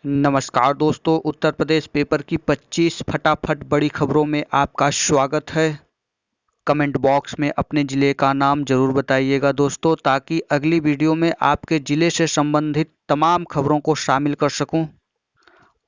नमस्कार दोस्तों, उत्तर प्रदेश पेपर की 25 फटाफट बड़ी खबरों में आपका स्वागत है। कमेंट बॉक्स में अपने ज़िले का नाम ज़रूर बताइएगा दोस्तों, ताकि अगली वीडियो में आपके ज़िले से संबंधित तमाम खबरों को शामिल कर सकूं।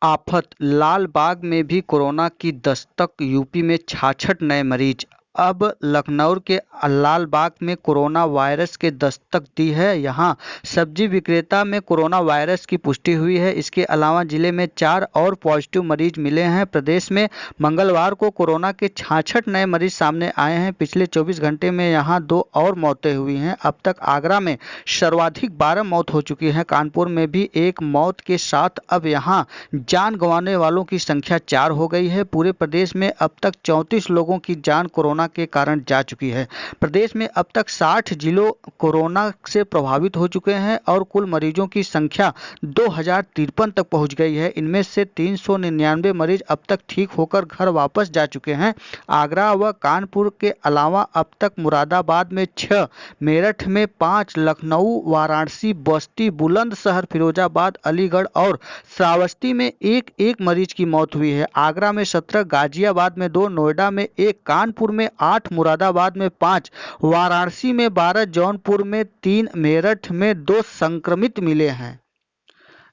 आफत, लाल बाग में भी कोरोना की दस्तक, यूपी में 66 नए मरीज। अब लखनऊ के लाल बाग में कोरोना वायरस के दस्तक दी है। यहां सब्जी विक्रेता में कोरोना वायरस की पुष्टि हुई है। इसके अलावा जिले में 4 और पॉजिटिव मरीज मिले हैं। प्रदेश में मंगलवार को कोरोना के 66 नए मरीज सामने आए हैं। पिछले 24 घंटे में यहां 2 और मौतें हुई हैं। अब तक आगरा में सर्वाधिक 12 मौत हो चुकी है। कानपुर में भी एक मौत के साथ अब यहां जान गंवाने वालों की संख्या 4 हो गई है। पूरे प्रदेश में अब तक 34 लोगों की जान कोरोना के कारण जा चुकी है। प्रदेश में अब तक 60 जिलों कोरोना से प्रभावित हो चुके हैं और कुल मरीजों की संख्या 2053 तक पहुंच गई है। इनमें से 399 मरीज अब तक ठीक होकर घर वापस जा चुके हैं। आगरा व कानपुर के अलावा अब तक मुरादाबाद में 6, मेरठ में 5, लखनऊ, वाराणसी, बस्ती, बुलंदशहर, फिरोजाबाद, अलीगढ़ और श्रावस्ती में एक मरीज की मौत हुई है। आगरा में 17, गाजियाबाद में 2, नोएडा में 1, कानपुर में 8, मुरादाबाद में 5, वाराणसी में 12, जौनपुर में 3, मेरठ में 2 संक्रमित मिले हैं।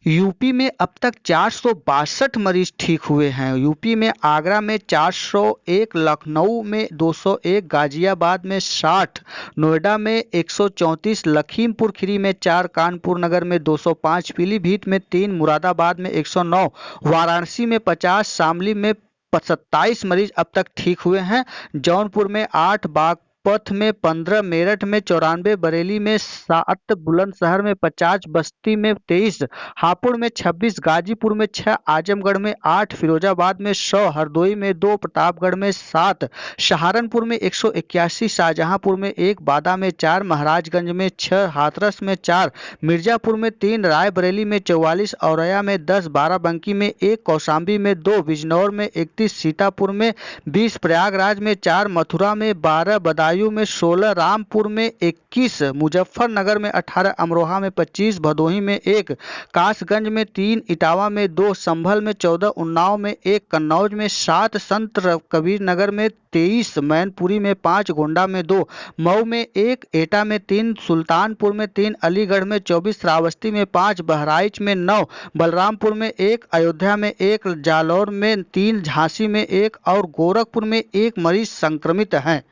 यूपी में अब तक 462 मरीज ठीक हुए हैं। यूपी में आगरा में 401, लखनऊ में 201, गाजियाबाद में 60, नोएडा में 134, लखीमपुर खीरी में 4, कानपुर नगर में 205, पीलीभीत में 3, मुरादाबाद में 109, वाराणसी में 50, शामली में 27 मरीज अब तक ठीक हुए हैं। जौनपुर में 8, बागपत में 15, मेरठ में 94, बरेली में 7, बुलंदशहर में 50, बस्ती में 23, हापुड़ में 26, गाजीपुर में 6, आजमगढ़ में 8, फिरोजाबाद में 100, हरदोई में 2, प्रतापगढ़ में 7, सहारनपुर में 181, शाहजहांपुर में 1, बादा में 4, महाराजगंज में 6, हाथरस में 4, मिर्जापुर में 3, रायबरेली में 44, औरैया में 10, बाराबंकी में 1, कौशाम्बी में 2, बिजनौर में 31, सीतापुर में 20, प्रयागराज में 4, मथुरा में 12, बदायूं में 16, रामपुर में 21, मुजफ्फरनगर में 18, अमरोहा में 25, भदोही में 1, कासगंज में 3, इटावा में 2, संभल में 14, उन्नाव में 1, कन्नौज में 7, संत कबीर नगर में 23, मैनपुरी में 5, गोंडा में 2, मऊ में 1, एटा में 3, सुल्तानपुर में 3, अलीगढ़ में 24, श्रावस्ती में 5, बहराइच में 9, बलरामपुर में 1, अयोध्या में 1, जालौर में 3, झांसी में 1 और गोरखपुर में 1 मरीज संक्रमित हैं।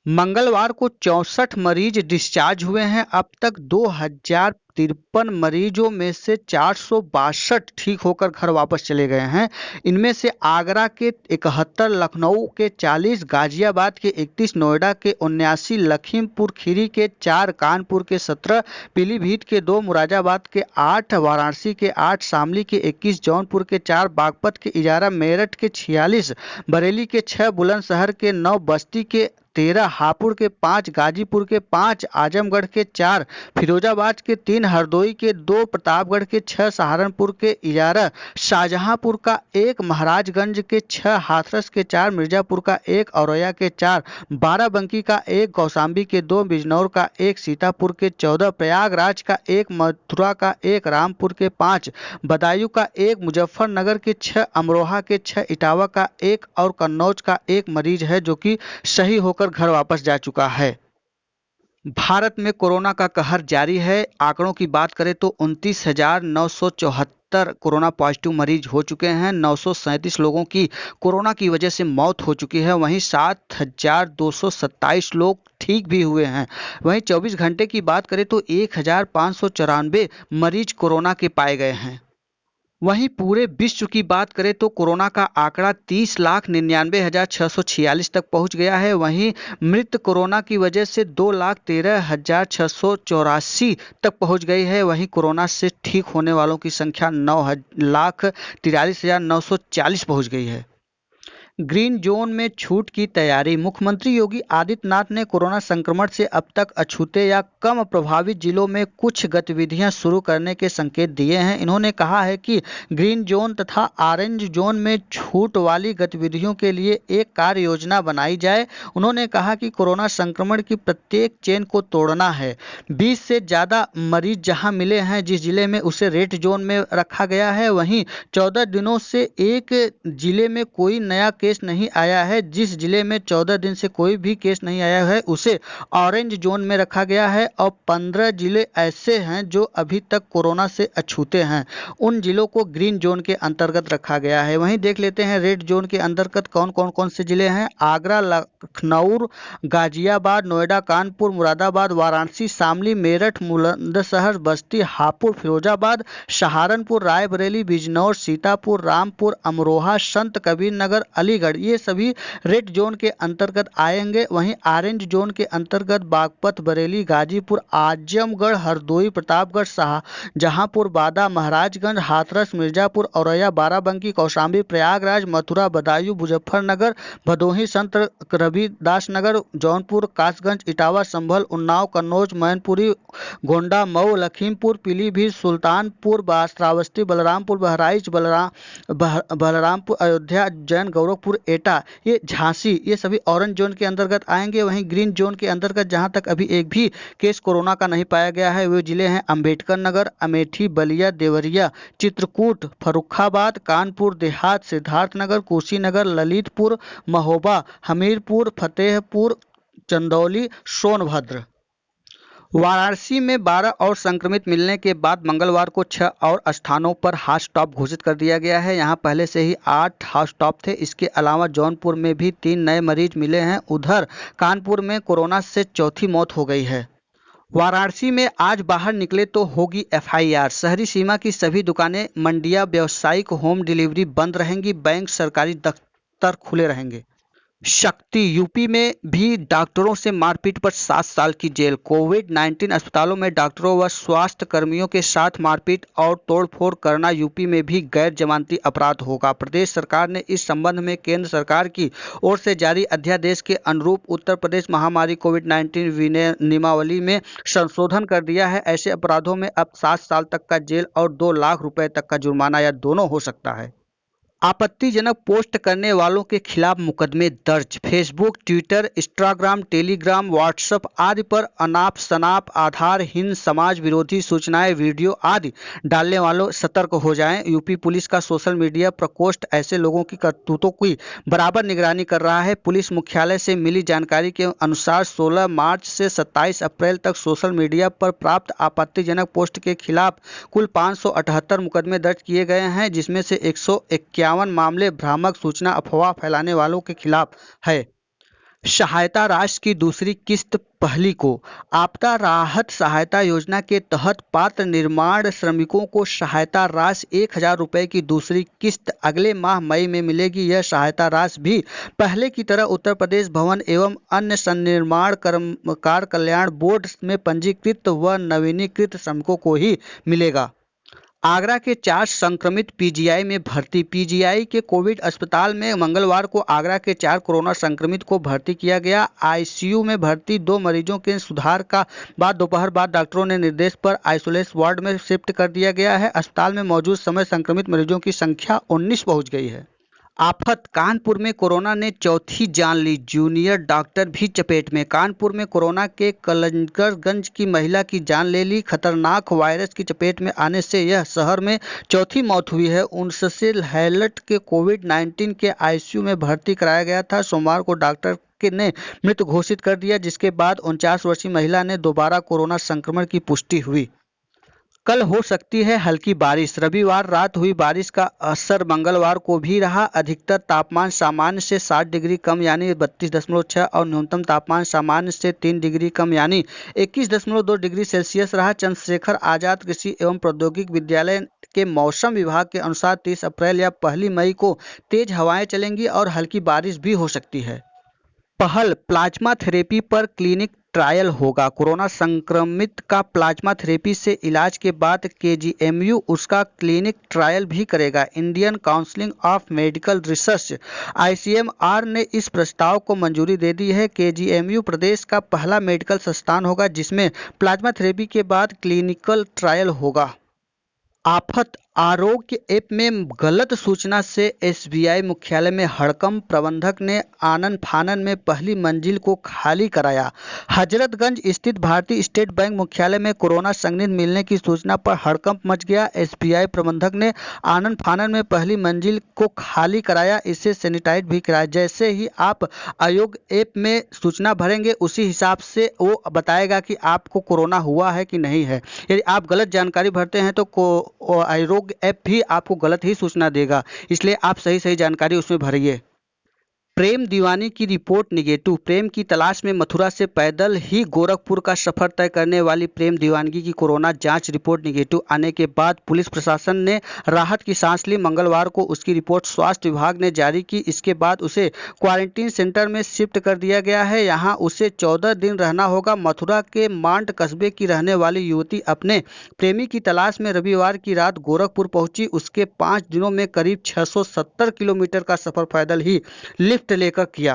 मंगलवार को 64 मरीज डिस्चार्ज हुए हैं। अब तक 2053 मरीजों में से 462 ठीक होकर घर वापस चले गए हैं। इनमें से आगरा के 71, लखनऊ के 40, गाजियाबाद के 31, नोएडा के 79, लखीमपुर खीरी के 4, कानपुर के 17, पीलीभीत के 2, मुरादाबाद के 8, वाराणसी के 8, शामली के 21, जौनपुर के 4, बागपत के 11, मेरठ के 46, बरेली के 6, बुलंदशहर के 9, बस्ती के 13, हापुड़ के 5, गाजीपुर के 5, आजमगढ़ के 4, फिरोजाबाद के 3, हरदोई के 2, प्रतापगढ़ के 6, सहारनपुर के 11, शाहजहांपुर का 1, महाराजगंज के 6, हाथरस के 4, मिर्जापुर का 1, औरैया के 4, बाराबंकी का 1, कौशाम्बी के 2, बिजनौर का 1, सीतापुर के 14, प्रयागराज का 1, मथुरा का 1, रामपुर के 5, बदायूं का 1, मुजफ्फरनगर के 6, अमरोहा के 6, इटावा का 1 और कन्नौज का 1 मरीज है जो कि सही होकर घर वापस जा चुका है। भारत में कोरोना का कहर जारी है। आंकड़ों की बात करें तो 29,974 कोरोना पॉजिटिव मरीज हो चुके हैं। 937 लोगों की कोरोना की वजह से मौत हो चुकी है। वहीं 7,227 लोग ठीक भी हुए हैं। वहीं 24 घंटे की बात करें तो 1,594 मरीज कोरोना के पाए गए हैं। वहीं पूरे विश्व की बात करें तो कोरोना का आंकड़ा 30,99,646 तक पहुंच गया है। वहीं मृत कोरोना की वजह से 2,13,684 तक पहुंच गई है। वहीं कोरोना से ठीक होने वालों की संख्या 9,43,940 पहुंच गई है। ग्रीन जोन में छूट की तैयारी। मुख्यमंत्री योगी आदित्यनाथ ने कोरोना संक्रमण से अब तक अछूते या कम प्रभावित जिलों में कुछ गतिविधियां शुरू करने के संकेत दिए हैं। इन्होंने कहा है कि ग्रीन जोन तथा ऑरेंज जोन में छूट वाली गतिविधियों के लिए एक कार्य योजना बनाई जाए। उन्होंने कहा कि कोरोना संक्रमण की प्रत्येक चेन को तोड़ना है। 20 से ज़्यादा मरीज जहां मिले हैं जिस जिले में, उसे रेड जोन में रखा गया है। वहीं 14 दिनों से एक जिले में कोई नया केस नहीं आया है। जिस जिले में 14 दिन से कोई भी केस नहीं आया है उसे ऑरेंज जोन में रखा गया है और 15 जिले ऐसे हैं जो अभी तक कोरोना से अछूते हैं, उन जिलों को ग्रीन जोन के अंतर्गत रखा गया है। वहीं देख लेते हैं रेड जोन के अंतर्गत कौन से जिले हैं। आगरा, लखनऊ, गाजियाबाद, नोएडा, कानपुर, मुरादाबाद, वाराणसी, शामली, मेरठ, बुलंदशहर, बस्ती, हापुड़, फिरोजाबाद, सहारनपुर, रायबरेली, बिजनौर, सीतापुर, रामपुर, अमरोहा, संत कबीर नगर, अलीगढ़, ये सभी रेड जोन के अंतर्गत आएंगे। वहीं ऑरेंज जोन के अंतर्गत बागपत, बरेली, गाजीपुर, आजमगढ़, हरदोई, प्रतापगढ़, शाहजहांपुर, बादा, महाराजगंज, हाथरस, मिर्जापुर, औरैया, बाराबंकी, कौशाम्बी, प्रयागराज, मथुरा, बदायूं, मुजफ्फरनगर, भदोही, संत रविदास नगर, जौनपुर, कासगंज, इटावा, संभल, उन्नाव, कन्नौज, मैनपुरी, गोंडा, मऊ, लखीमपुर, पीलीभीत, सुल्तानपुर, श्रावस्ती, बलरामपुर, बहराइच, बलरामपुर, अयोध्या, उज्जैन, गोरखपुर, एटा, ये झांसी, ये सभी ऑरेंज जोन के अंतर्गत आएंगे। वहीं ग्रीन जोन के अंतर्गत जहां तक अभी एक भी केस कोरोना का नहीं पाया गया है वे जिले हैं अंबेडकर नगर, अमेठी, बलिया, देवरिया, चित्रकूट, फर्रुखाबाद, कानपुर देहात, सिद्धार्थनगर, कुशीनगर, ललितपुर, महोबा, हमीरपुर, फतेहपुर, चंदौली, सोनभद्र। वाराणसी में 12 और संक्रमित मिलने के बाद मंगलवार को 6 और स्थानों पर हॉट स्पॉट घोषित कर दिया गया है। यहां पहले से ही 8 हॉट स्पॉट थे। इसके अलावा जौनपुर में भी 3 नए मरीज मिले हैं। उधर कानपुर में कोरोना से चौथी मौत हो गई है। वाराणसी में आज बाहर निकले तो होगी FIR। शहरी सीमा की सभी दुकानें, मंडियां, व्यावसायिक होम डिलीवरी बंद रहेंगी। बैंक, सरकारी दफ्तर खुले रहेंगे। शक्ति, यूपी में भी डॉक्टरों से मारपीट पर 7 साल की जेल। कोविड-19 अस्पतालों में डॉक्टरों व स्वास्थ्य कर्मियों के साथ मारपीट और तोड़फोड़ करना यूपी में भी गैर जमानती अपराध होगा। प्रदेश सरकार ने इस संबंध में केंद्र सरकार की ओर से जारी अध्यादेश के अनुरूप उत्तर प्रदेश महामारी कोविड-19 नियमावली में संशोधन कर दिया है। ऐसे अपराधों में अब 7 साल तक का जेल और 2 लाख रुपए तक का जुर्माना या दोनों हो सकता है। आपत्तिजनक पोस्ट करने वालों के खिलाफ मुकदमे दर्ज। Facebook, Twitter, Instagram, Telegram, WhatsApp आदि पर अनाप शनाप, आधारहीन, समाज विरोधी सूचनाएं, वीडियो आदि डालने वालों सतर्क हो जाएं। यूपी पुलिस का सोशल मीडिया प्रकोष्ठ ऐसे लोगों की करतूतों की बराबर निगरानी कर रहा है। पुलिस मुख्यालय से मिली जानकारी के अनुसार 16 मार्च से 27 अप्रैल तक सोशल मीडिया पर प्राप्त आपत्तिजनक पोस्ट के खिलाफ कुल 578 मुकदमे दर्ज किए गए हैं, जिसमें से 151 मामले भ्रामक सूचना, अफवाह फैलाने वालों के खिलाफ है। सहायता राशि की दूसरी किस्त पहली को। आपदा राहत सहायता योजना के तहत पात्र निर्माण श्रमिकों को सहायता राशि 1000 रुपये की दूसरी किस्त अगले माह मई में मिलेगी। यह सहायता राशि भी पहले की तरह उत्तर प्रदेश भवन एवं अन्य सन्निर्माण कर्मकार कल्याण बोर्ड में पंजीकृत व नवीनीकृत श्रमिकों को ही मिलेगा। आगरा के 4 संक्रमित PGI में भर्ती। PGI के कोविड अस्पताल में मंगलवार को आगरा के 4 कोरोना संक्रमित को भर्ती किया गया। ICU में भर्ती 2 मरीजों के सुधार का बाद दोपहर बाद डॉक्टरों ने निर्देश पर आइसोलेशन वार्ड में शिफ्ट कर दिया गया है। अस्पताल में मौजूद समय संक्रमित मरीजों की संख्या 19 पहुंच गई है। आफत, कानपुर में कोरोना ने चौथी जान ली। जूनियर डॉक्टर भी चपेट में। कानपुर में कोरोना के कलंजरगंज की महिला की जान ले ली। खतरनाक वायरस की चपेट में आने से यह शहर में चौथी मौत हुई है। 49 हैलट के कोविड-19 के ICU में भर्ती कराया गया था। सोमवार को डॉक्टर ने मृत घोषित कर दिया, जिसके बाद 49 वर्षीय महिला ने दोबारा कोरोना संक्रमण की पुष्टि हुई। कल हो सकती है हल्की बारिश। रविवार रात हुई बारिश का असर मंगलवार को भी रहा। अधिकतर तापमान सामान्य से 7 डिग्री कम यानी 32.6 और न्यूनतम तापमान सामान्य से 3 डिग्री कम यानी 21.2 डिग्री सेल्सियस रहा। चंद्रशेखर आजाद कृषि एवं प्रौद्योगिकी विद्यालय के मौसम विभाग के अनुसार 30 अप्रैल या 1 मई को तेज हवाएं चलेंगी और हल्की बारिश भी हो सकती है। पहल, प्लाज्मा थेरेपी पर क्लिनिक ट्रायल होगा। कोरोना संक्रमित का प्लाज्मा थेरेपी से इलाज के बाद केजीएमयू उसका क्लिनिक ट्रायल भी करेगा। Indian council of medical research ICMR ने इस प्रस्ताव को मंजूरी दे दी है। केजीएमयू प्रदेश का पहला मेडिकल संस्थान होगा जिसमें प्लाज्मा थेरेपी के बाद क्लिनिकल ट्रायल होगा। आफत आरोग्य ऐप में गलत सूचना से एसबीआई मुख्यालय में हड़कंप, प्रबंधक ने आनन फानन में पहली मंजिल को खाली कराया। हजरतगंज स्थित भारतीय स्टेट बैंक मुख्यालय में कोरोना संक्रमित मिलने की सूचना पर हड़कंप मच गया। एसबीआई प्रबंधक ने आनन फानन में पहली मंजिल को खाली कराया, इसे सैनिटाइज भी कराया। जैसे ही आप आयोग ऐप में सूचना भरेंगे उसी हिसाब से वो बताएगा कि आपको कोरोना हुआ है कि नहीं है। यदि आप गलत जानकारी भरते हैं तो आयोग ऐप भी आपको गलत ही सूचना देगा, इसलिए आप सही जानकारी उसमें भरिए। प्रेम दीवानी की रिपोर्ट निगेटिव। प्रेम की तलाश में मथुरा से पैदल ही गोरखपुर का सफर तय करने वाली प्रेम दीवानगी की कोरोना जांच रिपोर्ट निगेटिव आने के बाद पुलिस प्रशासन ने राहत की सांस ली। मंगलवार को उसकी रिपोर्ट स्वास्थ्य विभाग ने जारी की। इसके बाद उसे क्वारंटीन सेंटर में शिफ्ट कर दिया गया है। यहाँ उसे 14 दिन रहना होगा। मथुरा के मांड कस्बे की रहने वाली युवती अपने प्रेमी की तलाश में रविवार की रात गोरखपुर पहुंची। उसके 5 दिनों में करीब 670 किलोमीटर का सफर पैदल ही लिफ्ट लेकर किया।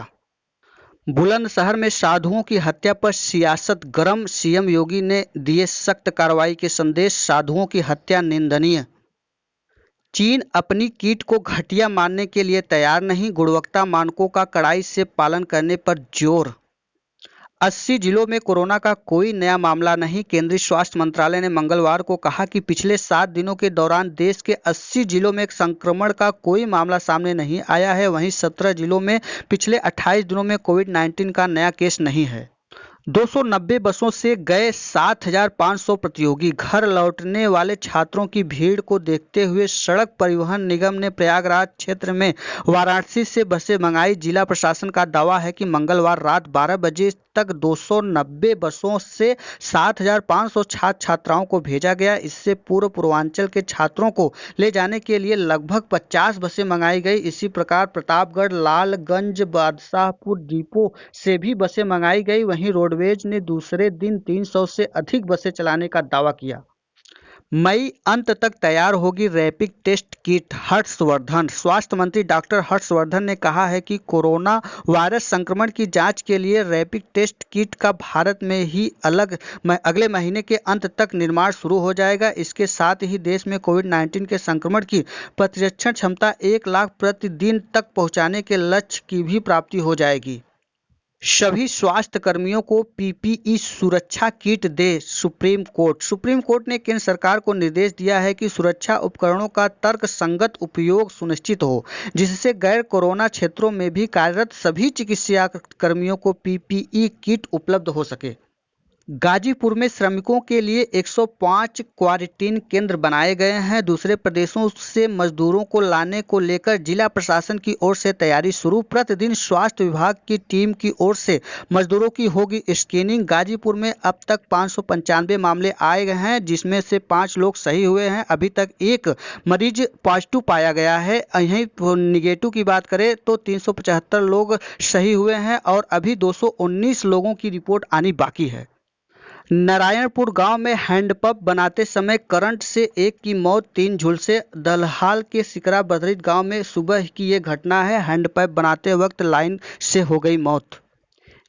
बुलंदशहर में साधुओं की हत्या पर सियासत गरम, सीएम योगी ने दिए सख्त कार्रवाई के संदेश। साधुओं की हत्या निंदनीय। चीन अपनी किट को घटिया मानने के लिए तैयार नहीं, गुणवत्ता मानकों का कड़ाई से पालन करने पर जोर। 80 जिलों में कोरोना का कोई नया मामला नहीं। केंद्रीय स्वास्थ्य मंत्रालय ने मंगलवार को कहा कि पिछले 7 दिनों के दौरान देश के 80 जिलों में संक्रमण का कोई मामला सामने नहीं आया है। वहीं 17 जिलों में पिछले 28 दिनों में कोविड-19 का नया केस नहीं है। 290 बसों से गए 7,500 प्रतियोगी। घर लौटने वाले छात्रों की भीड़ को देखते हुए सड़क परिवहन निगम ने प्रयागराज क्षेत्र में वाराणसी से बसें मंगाई। जिला प्रशासन का दावा है कि मंगलवार रात 12 बजे तक 290 बसों से 7,500 छात्र छात्राओं को भेजा गया। इससे पूर्वांचल के छात्रों को ले जाने के लिए लगभग 50 बसें मंगाई गई। इसी प्रकार प्रतापगढ़, लालगंज, बादशाहपुर डिपो से भी बसें मंगाई गई। वहीं रोडवेज ने दूसरे दिन 300 से अधिक बसें चलाने का दावा किया। मई अंत तक तैयार होगी रैपिड टेस्ट किट। हर्षवर्धन। स्वास्थ्य मंत्री डॉक्टर हर्षवर्धन ने कहा है कि कोरोना वायरस संक्रमण की जांच के लिए रैपिड टेस्ट किट का भारत में ही अगले महीने के अंत तक निर्माण शुरू हो जाएगा। इसके साथ ही देश में कोविड-19 के संक्रमण की प्रतिरक्षण क्षमता 1 लाख प्रतिदिन तक पहुंचाने के लक्ष्य की भी प्राप्ति हो जाएगी। सभी स्वास्थ्य कर्मियों को पीपीई सुरक्षा किट दे सुप्रीम कोर्ट। सुप्रीम कोर्ट ने केंद्र सरकार को निर्देश दिया है कि सुरक्षा उपकरणों का तर्कसंगत उपयोग सुनिश्चित हो, जिससे गैर कोरोना क्षेत्रों में भी कार्यरत सभी चिकित्सा कर्मियों को पीपीई किट उपलब्ध हो सके। गाजीपुर में श्रमिकों के लिए 105 क्वारंटीन केंद्र बनाए गए हैं। दूसरे प्रदेशों से मजदूरों को लाने को लेकर जिला प्रशासन की ओर से तैयारी शुरू। प्रतिदिन स्वास्थ्य विभाग की टीम की ओर से मजदूरों की होगी स्क्रीनिंग। गाजीपुर में अब तक 595 मामले आए गए हैं, जिसमें से 5 लोग सही हुए हैं। अभी तक 1 मरीज पॉजिटिव पाया गया है। यहीं निगेटिव की बात करें तो 375 लोग सही हुए हैं और अभी 219 लोगों की रिपोर्ट आनी बाकी है। नारायणपुर गांव में हैंडपंप बनाते समय करंट से 1 की मौत, 3 झुलसे। दलहाल के सिकरा बदरीत गांव में सुबह की ये घटना है। हैंडपंप बनाते वक्त लाइन से हो गई मौत।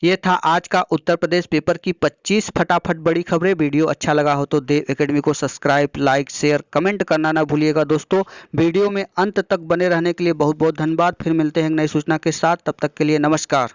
ये था आज का उत्तर प्रदेश पेपर की 25 फटाफट बड़ी खबरें। वीडियो अच्छा लगा हो तो देव एकेडमी को सब्सक्राइब, लाइक, शेयर, कमेंट करना ना भूलिएगा दोस्तों। वीडियो में अंत तक बने रहने के लिए बहुत बहुत धन्यवाद। फिर मिलते हैं नई सूचना के साथ, तब तक के लिए नमस्कार।